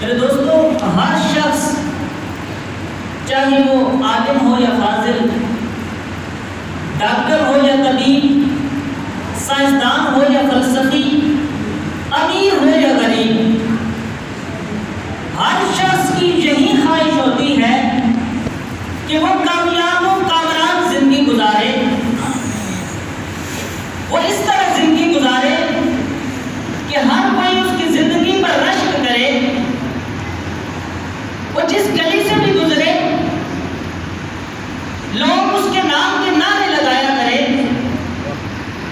میرے دوستوں، ہر شخص چاہے وہ عالم ہو یا فاضل، ڈاکٹر ہو یا طبیب، سائنسدان ہو یا فلسفی، امیر ہو یا غریب، ہر شخص کی یہی خواہش ہوتی ہے کہ وہ کامیاب و کامران زندگی گزارے، وہ اس طرح زندگی گزارے کہ ہر کوئی اس کی زندگی پر رشک کرے، وہ جس گلی سے بھی گزرے لوگ اس کے نام کے نعرے لگایا کرے۔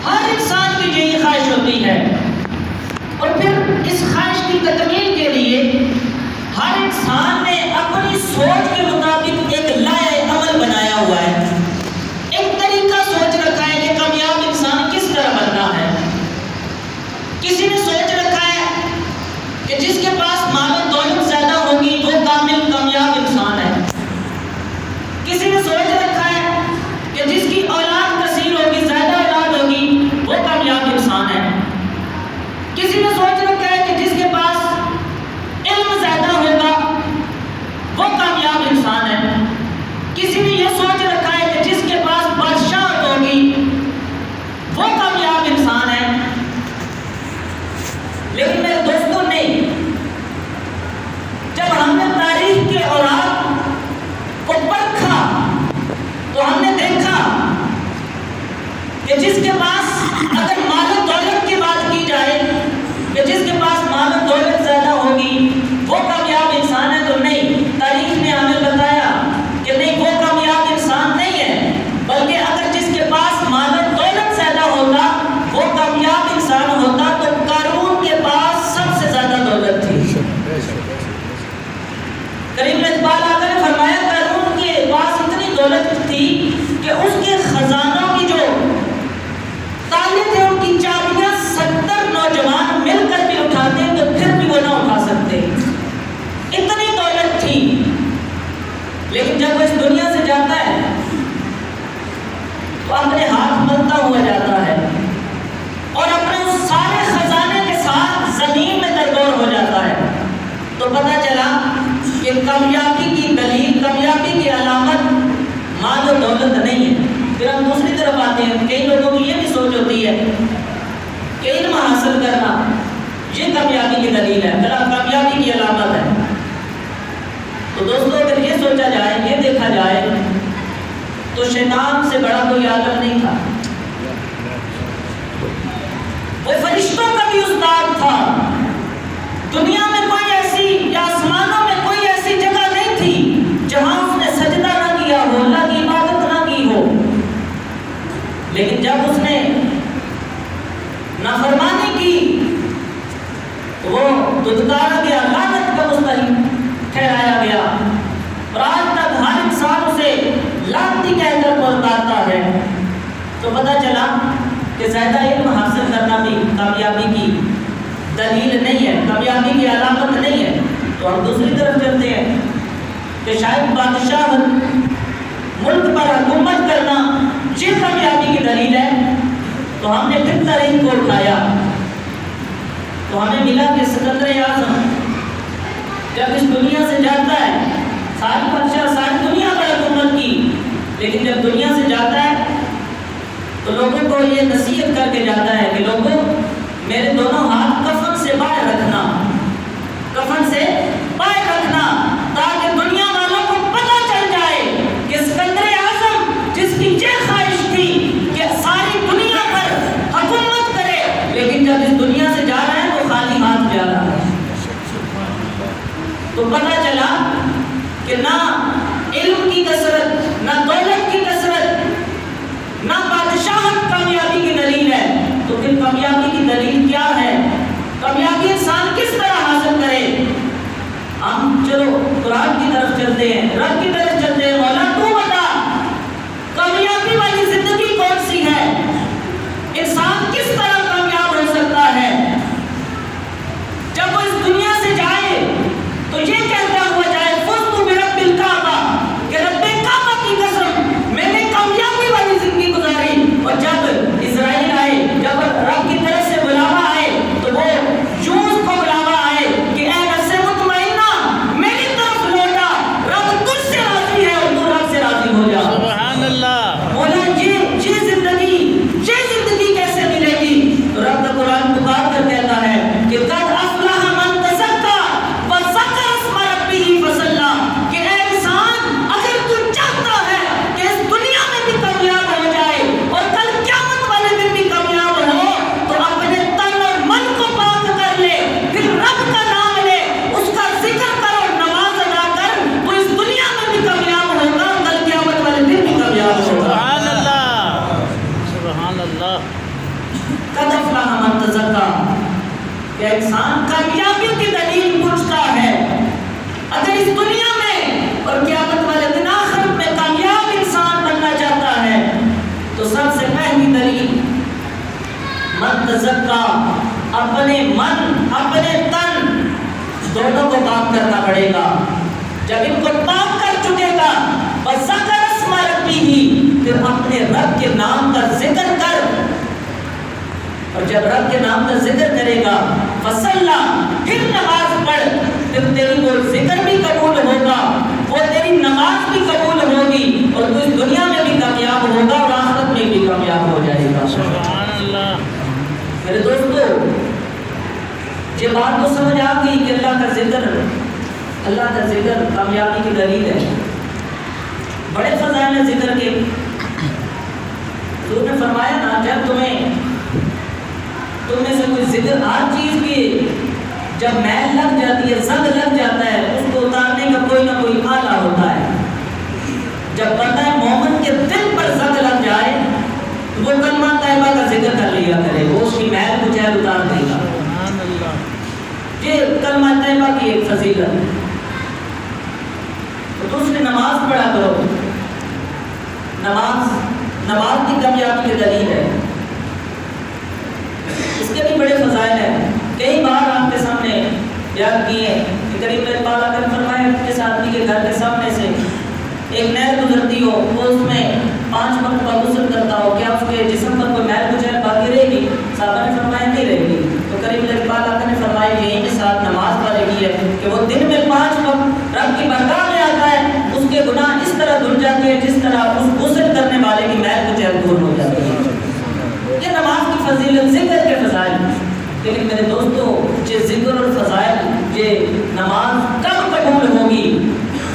ہر انسان کی یہی خواہش ہوتی ہے، اور پھر اس خواہش کی تکمیل کے لیے ہر انسان نے اپنی سوچ کے مطابق ایک لائحہ عمل بنایا ہوا ہے، ایک طریقہ سوچ رکھا ہے کہ کامیاب انسان کس طرح بننا ہے۔ کسی نے سوچ رکھا ہے کہ جس کے پاس مال و دولت زیادہ ہوگی وہ کامل کامیاب انسان ہے۔ کسی نے سوچ رکھا ہے کہ جس کی اولاد کثیر ہوگی، زیادہ اولاد ہوگی، وہ کامیاب انسان ہے۔ کسی نے سوچ رکھا ہے کہ جس کے پاس علم زیادہ ہوگا وہ کامیاب انسان ہے۔ کسی نے یہ سوچ رکھا ہے کہ جس کے پاس بادشاہت ہوگی وہ کامیاب انسان ہے۔ لیکن میرے دوستوں، نہیں، جب ہم نے تاریخ کے اوراق کو پرکھا تو ہم نے دیکھا کہ جس کے پاس، اگر مال و دولت کی بات کی جائے کہ جس کے پاس مال و دولت زیادہ ہوگی وہ کامیاب انسان ہے، تو نہیں، تاریخ نے ہمیں بتایا کہ نہیں، وہ کامیاب انسان نہیں ہے، بلکہ اگر جس کے پاس مال و دولت زیادہ ہوتا وہ کامیاب انسان ہوتا تو قارون کے پاس سب سے زیادہ دولت تھی۔ کریم اقبال آقا نے فرمایا قارون کے پاس اتنی دولت تھی کہ اس کے خزانوں کی جو تالے تھے ان کی چابیاں 70 نوجوان مل کر بھی اٹھاتے تو پھر بھی وہ نہ اٹھا سکتے، اتنی دولت تھی۔ لیکن جب وہ اس دنیا سے جاتا ہے تو اپنے ہاتھ ملتا ہوا جاتا ہے اور اپنے اس سارے خزانے کے ساتھ زمین میں درگور ہو جاتا ہے۔ تو پتہ چلا کہ کامیابی کی دلیل، کامیابی کی علامت مال و دولت نہیں ہے۔ پھر ہم دوسری طرف آتے ہیں، کئی لوگوں کی یہ بھی سوچ ہوتی ہے کہ علم حاصل کرنا یہ کامیابی کی دلیل ہے، کامیابی کی علامت ہے۔ تو دوستوں، اگر یہ سوچا جائے، یہ دیکھا جائے تو شیطان سے بڑا کوئی عالم نہیں تھا، وہ فرشتوں کا بھی استاد تھا۔ دنیا میں کوئی ایسی، یا آسمانوں میں کوئی ایسی جگہ نہیں تھی جہاں اس نے سجدہ نہ کیا ہو، اللہ کی عبادت نہ کی ہو۔ لیکن جب اس نے نافرمانی کی تو وہ دھتکارا گیا، لعنت کا مستحق ٹھہرایا گیا، اور آج تک ہر انسان اسے لعنتی کہہ کر پکارتا ہے۔ تو پتہ چلا کہ زیادہ علم حاصل کرنا بھی کامیابی کی دلیل نہیں ہے، کامیابی کی علامت نہیں ہے۔ تو ہم دوسری طرف چلتے ہیں کہ شاید بادشاہ ملک پر حکومت کرنا یہ کامیابی کی دلیل ہے۔ تو ہم نے پھر تاریخ کو اٹھایا تو ہمیں ملا کہ سکندر اعظم جب اس دنیا سے جاتا ہے، ساری بادشاہ ساری دنیا پر حکومت کی، لیکن جب دنیا سے جاتا ہے تو لوگوں کو یہ نصیحت کر کے جاتا ہے کہ لوگوں، میرے دونوں ہاتھ کفن سے باہر رکھنا، کفن سے باہر رکھنا، تاکہ دنیا والوں کو پتہ چل جائے کہ سکندر اعظم جس کی یہ خواہش تھی کہ ساری دنیا پر حکومت کرے، لیکن جب اس دنیا سے جا رہا ہے تو خالی ہاتھ جا رہا ہے۔ تو پتہ چلا کہ نہ علم کی کثرت، نہ دولت کی کثرت، نہ بادشاہت کامیابی کی دلیل ہے۔ تو پھر کامیابی کی دلیل کیا ہے؟ کامیابی انسان کس طرح حاصل کرے؟ ہم چلو قرآن کی طرف چلتے ہیں، رب کی طرف چلتے ہیں۔ مولا تو بتا، کامیابی والی زندگی کون سی ہے؟ انسان کس طرح کامیاب ہو سکتا ہے؟ جب وہ اس دنیا سے جائے تو یہ کہتا ہوا جائے فزت برب الکعبہ، کرنا پڑے گا. جب ان کو پاک کر چکے گا وَذَكَرَ اسْمَ رَبِّهِ، پھر اپنے رب کے نام کا ذکر کر. اور جب رب کے نام کا ذکر کرے گا فصلہ، پھر نماز پڑھ، پھر تیری وہ ذکر بھی قبول ہوگا، وہ تیری نماز بھی قبول ہوگی، اور تو اس دنیا میں بھی کامیاب ہوگا اور آخرت میں بھی کامیاب ہو جائے گا. سبحان اللہ. میرے دوستو، یہ بات تو سمجھ آ گئی کہ اللہ کا ذکر کامیابی کی دلیل ہے. بڑے فضائل ہیں ذکر کے. حضور نے فرمایا نا، جب تم میں سے کوئی ذکر، ہر چیز کی جب میل لگ جاتی ہے، زنگ لگ جاتا ہے، اس کو اتارنے کا کوئی نہ کوئی آلہ ہوتا ہے. جب بندہ مومن کے دل پر زنگ لگ جائے وہ کلمہ طیبہ کا ذکر کر لیا کرے، وہ اس کی میل کو چاہے اتار دے گا. یہ کلمہ طیبہ کی ایک فضیلت ہے. تو دوسری نماز پڑھا کرو. نماز کی کامیابی کی دلیل ہے. اس کے بھی بڑے فضائل ہیں. کئی بار آپ کے سامنے بیان کیے کہ کریم پاک نے فرمایا جس آدمی کے گھر کے سامنے سے ایک نہر گزرتی ہو، وہ اس میں 5 مرتبہ غسل کرتا ہو، کیا اس کے جسم پر کوئی میل کچیل باقی رہے گی؟ صحابہ نے فرمایا نہیں رہے گی. تو کریم پاک نے فرمایا کہ یہی کے ساتھ نماز پڑھے گی ہے کہ وہ دن میں 5 وقت رب کی بارگاہ میں آتا ہے، اس کے گناہ اس طرح دھل جاتے ہیں جس طرح اس غسل کرنے والے کی میل کچیل دور ہو جاتی ہے. یہ نماز کی فضیلت، ذکر کے فضائل. لیکن میرے دوستو، یہ ذکر اور فضائل، یہ نماز کب قبول ہوگی؟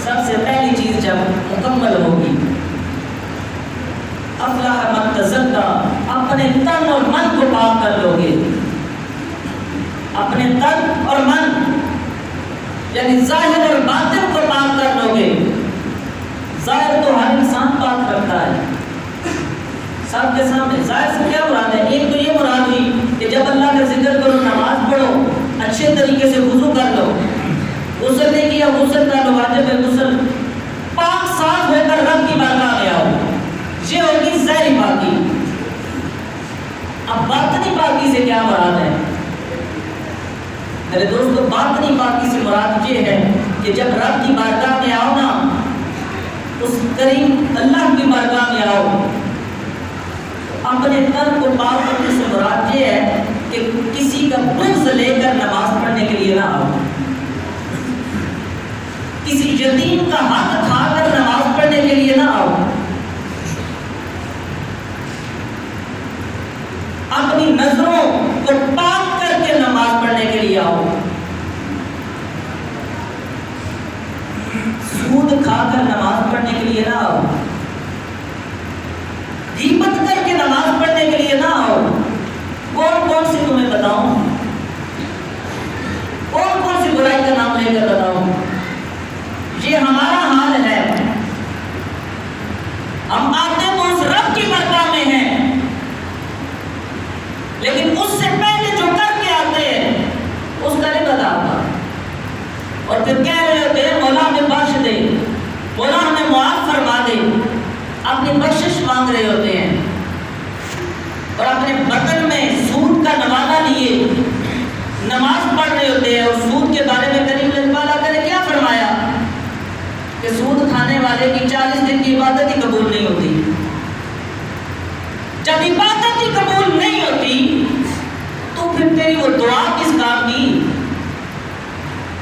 سب سے پہلی چیز جب مکمل ہوگی. افلح من تزکا، اپنے تن اور من کو پاک کر لو گے. اپنے تن اور من یعنی ظاہر اور باطن کو پاک کر لو گے. ظاہر تو ہر انسان پاک رکھتا ہے سب کے سامنے. ظاہر سے کیا مراد ہے؟ ایک تو یہ مراد ہوئی کہ جب اللہ کا ذکر کرو، نماز پڑھو، اچھے طریقے سے وضو کر لو. غسل نہیں کیا، غسل کر لو، واجب ہے غسل. پاک صاف ہو کر رب کی بارگاہ میں آؤ. یہ ہوگی ظاہری پاکی. اب باطنی پاکی سے کیا مراد ہے؟ میرے دوستو، باطنی پاکی سے مراد یہ ہے کہ جب رب کی بارگاہ میں آؤ نا، اس کریم اللہ کی بارگاہ میں آؤ، اپنے تن کو پاک کرنے سے مراد یہ ہے کہ کسی کا بغض لے کر نماز پڑھنے کے لیے نہ آؤ. کسی یتیم کا حق کھا کر نماز پڑھنے کے لیے نہ آؤ. اپنی نظروں کو پاک کر کے نماز پڑھنے کے لیے آؤ. سود کھا کر نماز پڑھنے کے لیے نہ آؤ. غیبت کر کے نماز پڑھنے کے لیے نہ آؤ. کون کون سی تمہیں بتاؤں؟ کون کون سی برائی کا نام لے کر بتاؤں؟ یہ ہمارا حال ہے. ہم آتے تو اس رب کی بارگاہ میں ہیں، لیکن اس سے پہلے جو کر کے آتے ہیں اس کا نہیں پتا ہوتا. اور پھر کہہ رہے ہوتے ہیں مولا ہمیں بخش دے، مولا ہمیں معاف فرما دے. اپنی بخشش مانگ رہے ہوتے ہیں اور اپنے برتن میں سود کا نوالہ لیے نماز پڑھ رہے ہوتے ہیں. اور سود کے بارے میں کریم اللہ نے کیا فرمایا کہ سود کھانے والے کی 40 دن کی عبادت ہی قبول نہیں ہوتی. جب عبادت ہی قبول نہیں ہوتی تو پھر تیری وہ دعا کس کام کی؟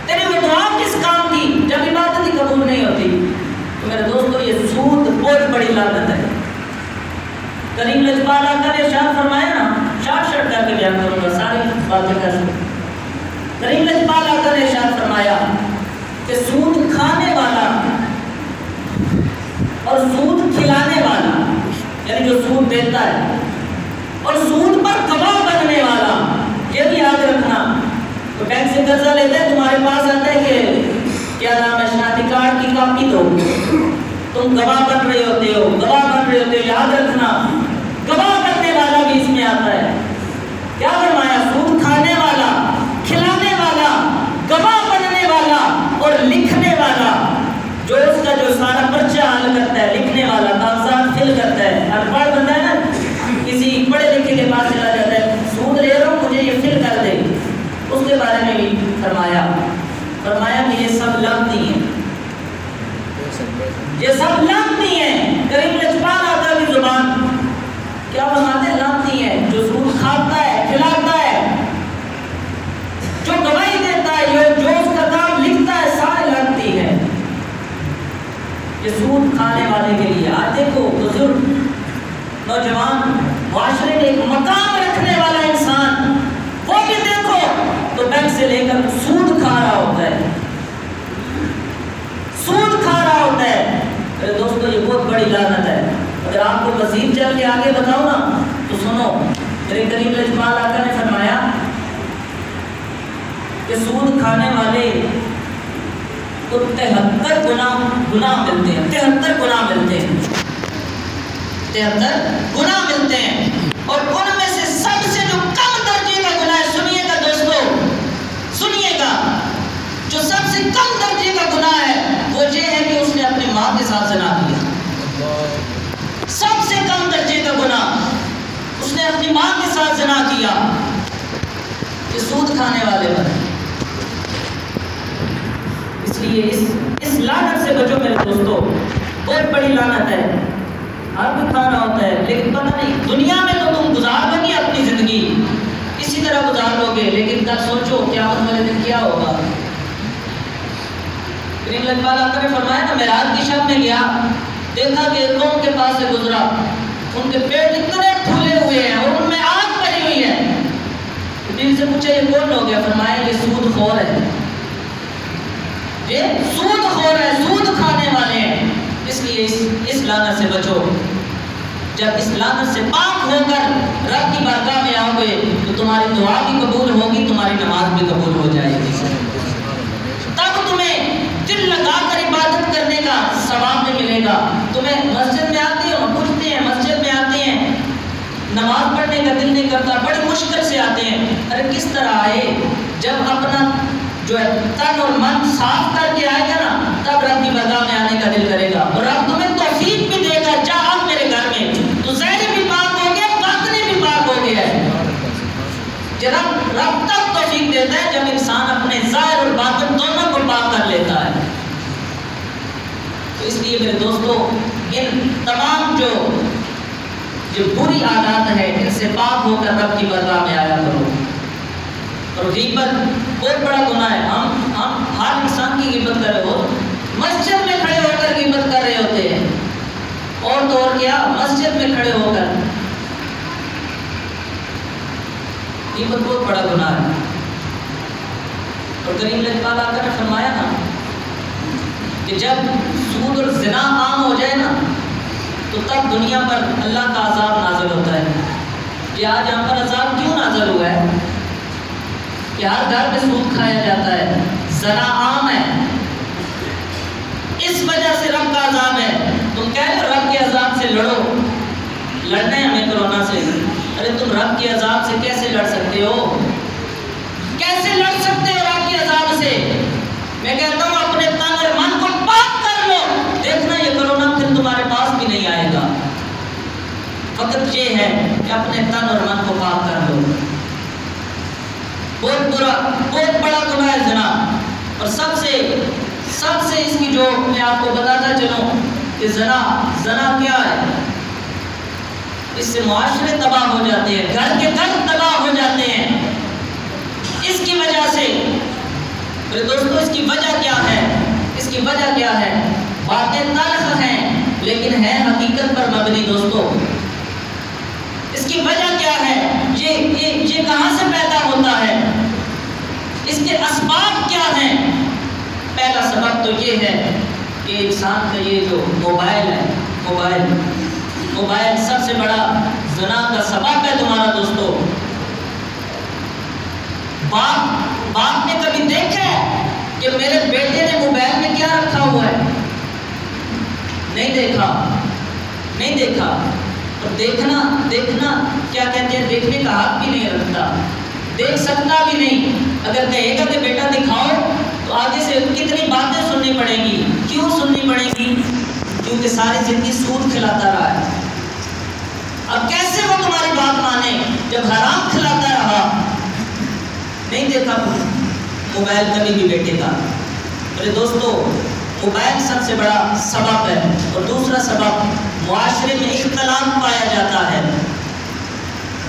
تیری وہ دعا کس کام کی جب عبادت ہی قبول نہیں ہوتی؟ تو میرے دوستو، یہ سود بہت بڑی لعنت ہے. کریم لجپال آقا نے ارشاد فرمایا نا، شارٹ کر کے بیان کروں گا، ساری باتیں کر سکوں. کریم لجپال آقا نے ارشاد فرمایا کہ سود کھانے والا اور سود کھلانے والا، یعنی جو سود دیتا ہے اور سود پر گواہ بننے والا، یہ بھی یاد رکھنا. تو بینک سے قرضہ لیتے ہیں، تمہارے پاس آتا ہے کہ کیا نام ہے، شناختی کارڈ کی کاپی دو، تم گواہ بن رہے ہوتے ہو، گواہ بن رہے ہوتے ہو. یاد رکھنا، گواہ کرنے والا بھی اس میں آتا ہے. کیا فرمایا؟ سود کھانے والا، کھلانے والا، گواہ بننے والا اور لکھنے والا. جو اس کا جو سارا پرچہ حل کرتا ہے، لکھنے والا، کاغذات فل کرتا ہے. ان پڑھ بندہ ہے نا، کسی پڑھے لکھے کے پاس چلا جاتا ہے، سود لے رہا ہوں مجھے یہ فل کر دے. اس کے بارے میں بھی فرمایا فرمایا کہ یہ سب لعنتی ہیں، یہ سب لعنتی ہیں۔ کریم لجپال آتا بھی زبان کیا فرماتے ہیں؟ لعنتی ہے، جو سود کھاتا ہے، کھلاتا ہے، جو گواہی دیتا ہے، جو اس کا کام لکھتا ہے، سارے لعنتی ہے۔ یہ سود کھانے والے کے لیے آج دیکھو بزرگ نوجوان معاشرے میں ایک مقام رکھنے والا انسان، وہ بھی دیکھو تو بینک سے لے کر سود کھا رہا ہوتا ہے، سود کھا رہا ہوتا ہے۔ میرے دوستو یہ بہت بڑی لعنت ہے۔ اگر آپ کو مزید چل کے آگے بتاؤ نا تو سنو، میرے کریم لجپال آقا نے فرمایا کہ سود کھانے والے کو 73 گناہ ملتے ہیں، 73 گناہ ملتے ہیں، 73 گناہ ملتے ہیں۔ اور ان میں سے سب سے جو کم درجے کا گناہ ہے، سنیے گا دوستو، سنیے گا، جو سب سے کم درجے کا گناہ ہے وہ یہ ہے کہ اس نے اپنی ماں کے ساتھ زنا کیا۔ سب سے کم درجے کا گناہ اس نے اپنی ماں کے ساتھ زنا کیا۔ یہ سود کھانے والے پر، اس لیے اس لعنت سے بچو میرے دوستو، بہت بڑی لعنت ہے۔ آپ بھی کھانا ہوتا ہے لیکن پتہ نہیں دنیا میں تو تم گزار لو گے اپنی زندگی اسی طرح گزار لو گے، لیکن کل سوچو قیامت والے دن کیا ہوگا۔ کریم لجپال آقا نے فرمایا نا، معراج کی شب میں گیا، دیکھا کہ ایک قوم کے پاس سے گزرا، ان کے پیٹ اتنے پھولے ہوئے ہیں اور ان میں آگ پڑی ہوئی ہے۔ دل سے پوچھا یہ کون لوگ ہیں؟ فرمایا یہ سود خور ہے، یہ سود خور ہے، سود کھانے والے ہیں۔ اس لیے اس لعنت سے بچو۔ جب اس لعنت سے پاک ہو کر رب کی بارگاہ میں آؤ گے تو تمہاری دعا بھی قبول ہوگی، تمہاری نماز بھی قبول ہو جائے گی، تب تمہیں دل لگا کر عبادت کرنے کا ثواب بھی ملے گا۔ تمہیں مسجد میں آتے ہو، پوچھتے ہیں مسجد میں آتے ہیں، نماز پڑھنے کا دل نہیں کرتا، بڑی مشکل سے آتے ہیں۔ ارے کس طرح آئے؟ جب اپنا جو ہے تن اور من صاف کر کے آئے گا نا، تب رب کی بارگاہ میں آنے کا دل کرے گا، اور رب تمہیں توفیق بھی دے گا، جا آپ میرے گھر میں، تو ظاہر بھی پاک ہو گیا، باطنی بھی پاک ہو گیا ہے۔ رب تب توفیق دیتا ہے جب انسان اپنے ظاہر اور باطن دونوں کو پاک کر لیتا ہے۔ تو اس لیے میرے دوستو، ان تمام جو بری عادات ہے ان سے پاک ہو کر رب کی بارگاہ میں آیا کرو۔ اور غیبت بہت بڑا گناہ ہے۔ ہم ہر انسان کی غیبت کر رہے ہو، مسجد میں کھڑے ہو کر غیبت کر رہے ہوتے ہیں، اور تو اور کیا، مسجد میں کھڑے ہو کر غیبت بہت بڑا گناہ ہے۔ اور کریم لجپال آقا نے فرمایا نا کہ جب سود اور زنا عام ہو جائے نا تو تب دنیا پر اللہ کا عذاب نازل ہوتا ہے۔ کہ آج یہاں پر عذاب کیوں نازل ہوا ہے؟ کہ ہر گھر میں سود کھایا جاتا ہے، زنا عام ہے، اس وجہ سے رب کا عذاب ہے۔ تم کہہ رہے ہو رب کے عذاب سے لڑو، لڑنا ہے ہمیں کرونا سے۔ ارے تم رب کے عذاب سے کیسے لڑ سکتے ہو؟ کیسے لڑ سکتے ہو رب کے عذاب سے؟ میں کہتا ہوں اپنے تن اور من کو پاک کر لو، دیکھنا یہ کرونا پھر تمہارے پاس بھی نہیں آئے گا۔ فقط یہ ہے کہ اپنے تن اور من کو پاک کر لو۔ بہت بڑا گناہ ہے زنا، اور سب سے اس کی جو میں آپ کو بتاتا چلوں کہ زنا کیا ہے، اس سے معاشرے تباہ ہو جاتے ہیں، گھر کے گھر تباہ ہو جاتے ہیں۔ اس کی وجہ سے میرے دوستو، اس کی وجہ کیا ہے؟ اس کی وجہ کیا ہے؟ باتیں تلخ ہیں لیکن ہے حقیقت پر مبنی دوستو۔ اس کی وجہ کیا ہے؟ یہ کہاں سے پیدا ہوتا ہے؟ اس کے اسباب کیا ہیں؟ پہلا سبب تو یہ ہے کہ انسان کا یہ جو موبائل ہے، موبائل سب سے بڑا زنا کا سبب ہے تمہارا دوستو۔ باپ نے کبھی دیکھا ہے کہ میرے بیٹے نے موبائل میں کیا رکھا ہوا ہے؟ نہیں دیکھا۔ اور دیکھنا کیا کہتے ہیں، دیکھنے کا حق بھی نہیں رکھتا، دیکھ سکتا بھی نہیں۔ اگر کہے گا کہ بیٹا دکھاؤ تو آگے سے کتنی باتیں سننی پڑیں گی۔ کیوں سننی پڑیں گی؟ کیونکہ ساری زندگی سود کھلاتا رہا ہے۔ اب کیسے وہ تمہاری بات مانے جب حرام کھلاتا رہا؟ نہیں دیکھا موبائل کبھی بھی بیٹے کا۔ میرے دوستو، موبائل سب سے بڑا سبب ہے، اور دوسرا سبب معاشرے میں اختلاف پایا جاتا ہے۔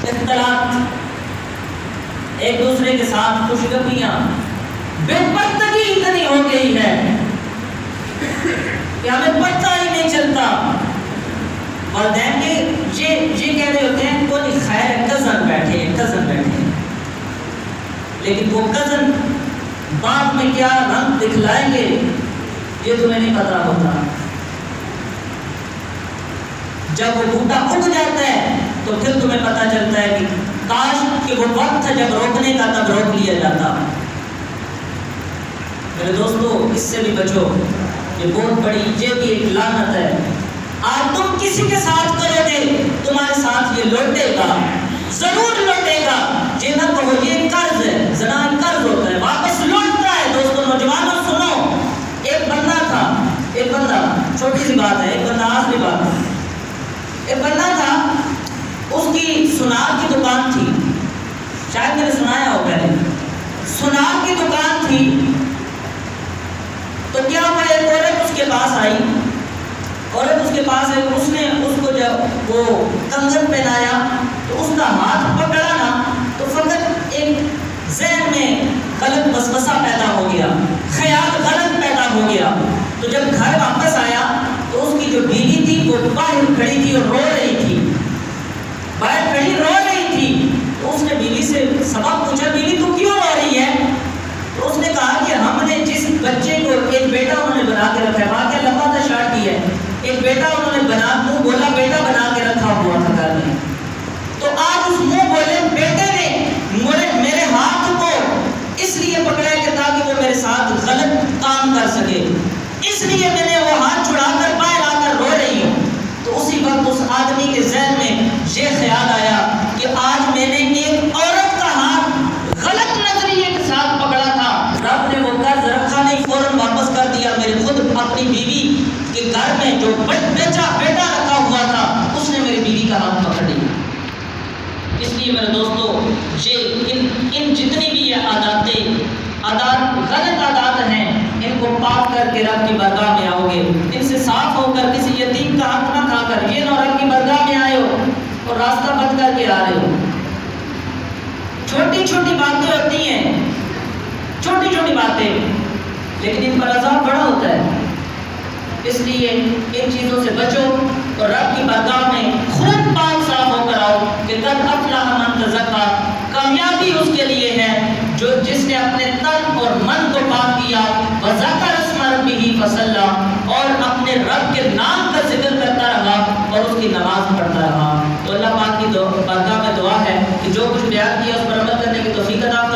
اختلاف، ایک دوسرے کے ساتھ خوشگپیاں، بے پردگی اتنی ہو گئی ہے کہ ہمیں پتہ ہی نہیں چلتا۔ والدین یہ کہہ رہے ہوتے ہیں کوئی خیر ہے، کزن بیٹھے ہیں، لیکن وہ کزن بعد میں کیا رنگ دکھلائیں گے یہ تمہیں نہیں پتا ہوتا۔ جب وہ بوٹا اگ جاتا ہے تو پھر تمہیں پتا چلتا ہے کہ کاش کہ وہ وقت تھا جب روکنے کا، تب روک لیا جاتا۔ میرے دوستو، اس سے بھی بچو، یہ بہت بڑی، یہ بھی ایک لعنت ہے۔ آج تم کسی کے ساتھ کرو گے، تمہارے ساتھ یہ لوٹے گا، ضرور لوٹے گا۔ یہ نہ کہو یہ قرض ہے، زنا قرض ہوتا ہے، واپس لوٹتا ہے۔ دوستو نوجوانوں سنو، ایک بندہ چھوٹی سی بات ہے، ایک بندہ، آخری بات ہے، ایک بندہ تھا، اس کی سنار کی دکان تھی، شاید میں نے سنایا ہو پہلے، سنار کی دکان تھی۔ تو کیا ہوا، ایک عورت اس کے پاس آئی، اس نے اس کو جب وہ کنگن پہنایا تو اس کا ہاتھ پکڑا نا، تو فقط ایک ذہن میں غلط وسوسہ پیدا ہو گیا، خیال غلط پیدا ہو گیا۔ تو جب گھر واپس آیا تو اس کی جو بیوی تھی وہ باہر کھڑی تھی اور رو رہی تھی، تو اس نے بیوی سے سبب پوچھا، بیوی تو کیوں رو رہی ہے؟ تو اس نے کہا کہ ہم نے جس بچے کو، ایک بیٹا انہوں نے بنا کے رکھا ہے، واقعہ لمبا تھا، شارٹ کی ہے، ایک بیٹا انہوں نے منہ بولا بیٹا بنا کے رکھا ہوا تھا گھر میں، تو آج اس منہ بولے بیٹے نے میرے ہاتھ کو اس لیے پکڑا ہے کہ تاکہ وہ میرے ساتھ غلط کام کر سکے، اس لیے میں نے وہ ہاتھ چھڑا کر باہر آ کر رو رہی ہوں۔ تو اسی وقت اس آدمی کے ذہن میں یہ خیال آیا کہ آج میں نے ایک عورت کا ہاتھ غلط نظریے کے ساتھ پکڑا تھا، رب نے وہ قرض رکھا نہیں، فوراً واپس کر دیا۔ میرے خود اپنی بیوی کے گھر میں جو بیٹا رکھا ہوا تھا، اس نے میری بیوی کا ہاتھ پکڑ لیا۔ اس لیے میرے دوستو، یہ ان جتنی بھی یہ عادات غلط عادات ہیں، ان کو پاک کر کے رب کی بارگاہ میں آؤ گے، ان سے صاف ہو کر کسی یتیم کا حق نہ کھا کر یہ نہ رب کی بارگاہ میں آئے ہو اور راستہ بند کر کے آ رہے ہو۔ چھوٹی چھوٹی باتیں ہوتی ہیں، چھوٹی چھوٹی باتیں، لیکن ان پر عذاب بڑا ہوتا ہے۔ اس لیے ان چیزوں سے بچو اور رب کی بارگاہ میں خود پاک صاف ہو کر آؤ کہ قد افلح من تزکا، کامیابی اس کے لیے ہے جس نے اپنے تن اور من کو پاک کیا، وذکر اسم ربہ فصلی، اور اپنے رب کے نام کا ذکر کرتا رہا اور اس کی نماز پڑھتا رہا۔ تو اللہ پاک کی بارگاہ میں دعا ہے کہ جو کچھ بیان کیا اس